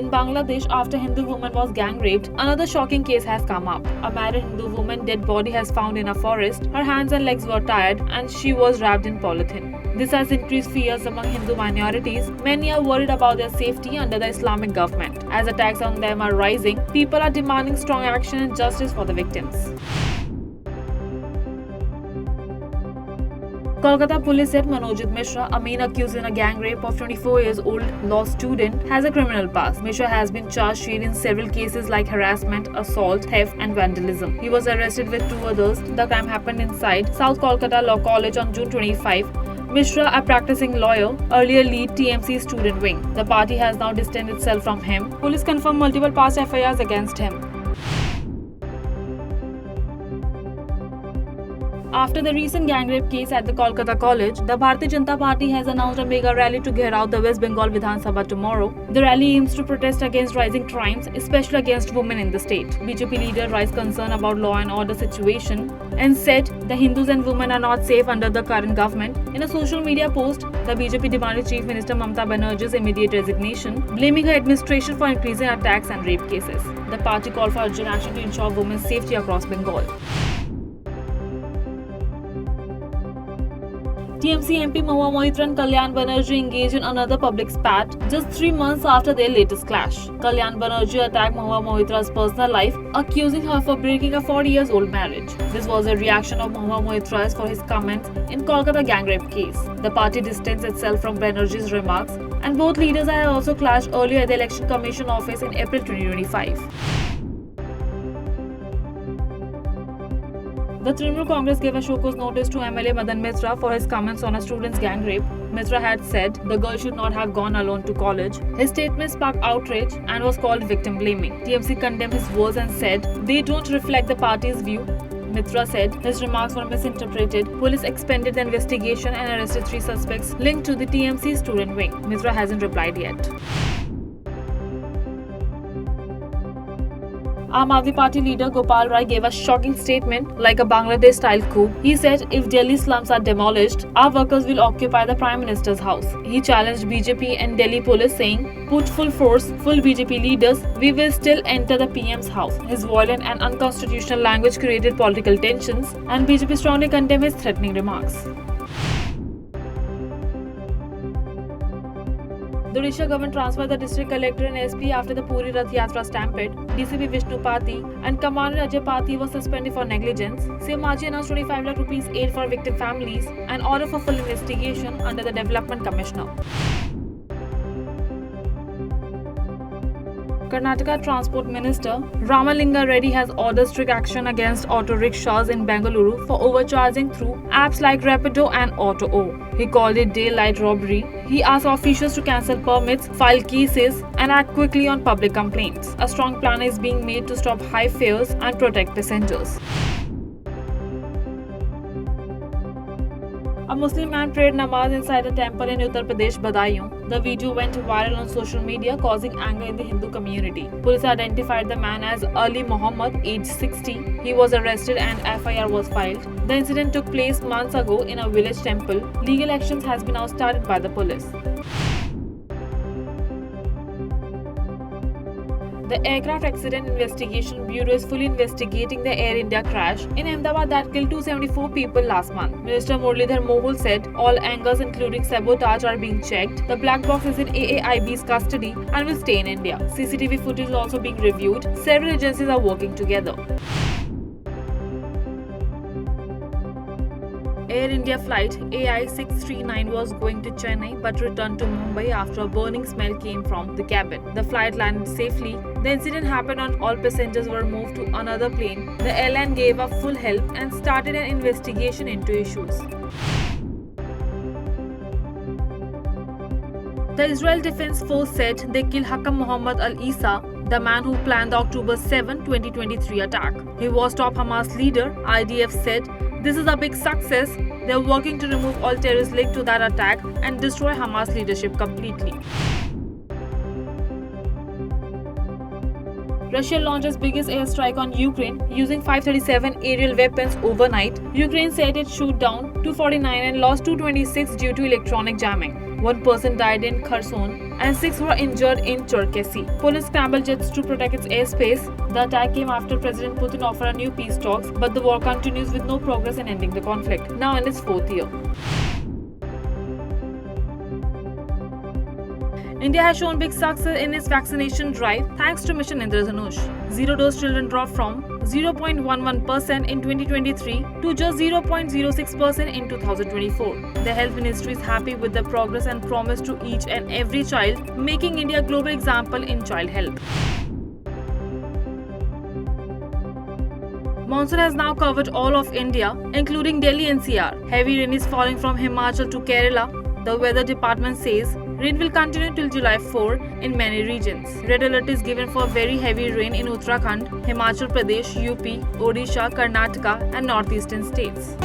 In Bangladesh, after Hindu woman was gang raped, another shocking case has come up. A married Hindu woman dead body has found in a forest. Her hands and legs were tied and she was wrapped in polythene. This has increased fears among Hindu minorities. Many are worried about their safety under the Islamic government. As attacks on them are rising, people are demanding strong action and justice for the victims. Kolkata police said Manojit Mishra, a man accused in a gang rape of 24-year-old law student, has a criminal past. Mishra has been charged in several cases like harassment, assault, theft and vandalism. He was arrested with two others. The crime happened inside South Kolkata Law College on June 25. Mishra, a practicing lawyer, earlier lead TMC student wing. The party has now distanced itself from him. Police confirmed multiple past FIRs against him. After the recent gang rape case at the Kolkata College, the Bharatiya Janata Party has announced a mega rally to get out the West Bengal Vidhan Sabha tomorrow. The rally aims to protest against rising crimes, especially against women in the state. BJP leader raised concern about law and order situation and said the Hindus and women are not safe under the current government. In a social media post, the BJP demanded Chief Minister Mamata Banerjee's immediate resignation, blaming her administration for increasing attacks and rape cases. The party called for urgent action to ensure women's safety across Bengal. TMC MP Mahua Moitra and Kalyan Banerjee engaged in another public spat just 3 months after their latest clash. Kalyan Banerjee attacked Mahua Moitra's personal life, accusing her for breaking a 40-year-old marriage. This was a reaction of Mahua Moitra for his comments in Kolkata gang rape case. The party distanced itself from Banerjee's remarks, and both leaders had also clashed earlier at the Election Commission office in April 2025. The Trinamool Congress gave a show cause notice to MLA Madan Mitra for his comments on a student's gang rape. Mitra had said the girl should not have gone alone to college. His statement sparked outrage and was called victim blaming. TMC condemned his words and said they don't reflect the party's view. Mitra said his remarks were misinterpreted. Police expanded the investigation and arrested 3 suspects linked to the TMC student wing. Mitra hasn't replied yet. Aam Aadmi Party leader Gopal Rai gave a shocking statement like a Bangladesh-style coup. He said if Delhi slums are demolished, our workers will occupy the Prime Minister's house. He challenged BJP and Delhi police saying, put full force, full BJP leaders, we will still enter the PM's house. His violent and unconstitutional language created political tensions and BJP strongly condemned his threatening remarks. The Odisha government transferred the district collector and SP after the Puri Rath Yatra stampede. DCP Vishnu Pati and Commander Ajay Pati were suspended for negligence. CM Maji announced 25 lakh rupees aid for victim families and order for full investigation under the Development Commissioner. Karnataka Transport Minister Ramalinga Reddy has ordered strict action against auto rickshaws in Bengaluru for overcharging through apps like Rapido and Auto-O. He called it daylight robbery. He asked officials to cancel permits, file cases, and act quickly on public complaints. A strong plan is being made to stop high fares and protect passengers. A Muslim man prayed namaz inside a temple in Uttar Pradesh, Badaiyun. The video went viral on social media, causing anger in the Hindu community. Police identified the man as Ali Muhammad, aged 60. He was arrested and FIR was filed. The incident took place months ago in a village temple. Legal actions has been now started by the police. The Aircraft Accident Investigation Bureau is fully investigating the Air India crash in Ahmedabad that killed 274 people last month. Minister Muralidhar Mohul said all angles including sabotage are being checked. The black box is in AAIB's custody and will stay in India. CCTV footage is also being reviewed. Several agencies are working together. Air India flight AI639 was going to Chennai but returned to Mumbai after a burning smell came from the cabin. The flight landed safely. The incident happened and all passengers were moved to another plane. The airline gave up full help and started an investigation into issues. The Israel Defense Force said they killed Hakam Mohammed Al-Isa, the man who planned the October 7, 2023 attack. He was top Hamas leader. IDF said, "This is a big success. They are working to remove all terrorists linked to that attack and destroy Hamas leadership completely." Russia launched its biggest airstrike on Ukraine using 537 aerial weapons overnight. Ukraine said it shot down 249 and lost 226 due to electronic jamming. One person died in Kherson. and 6 were injured in Cherkasy. Police scrambled jets to protect its airspace. The attack came after President Putin offered a new peace talks, but the war continues with no progress in ending the conflict, now in its 4th year. India has shown big success in its vaccination drive thanks to Mission Indradhanush. Zero-dose children dropped from 0.11% in 2023 to just 0.06% in 2024. The Health Ministry is happy with the progress and promise to each and every child, making India a global example in child health. Monsoon has now covered all of India, including Delhi NCR. Heavy rain is falling from Himachal to Kerala. The weather department says rain will continue till July 4 in many regions. Red alert is given for very heavy rain in Uttarakhand, Himachal Pradesh, UP, Odisha, Karnataka and northeastern states.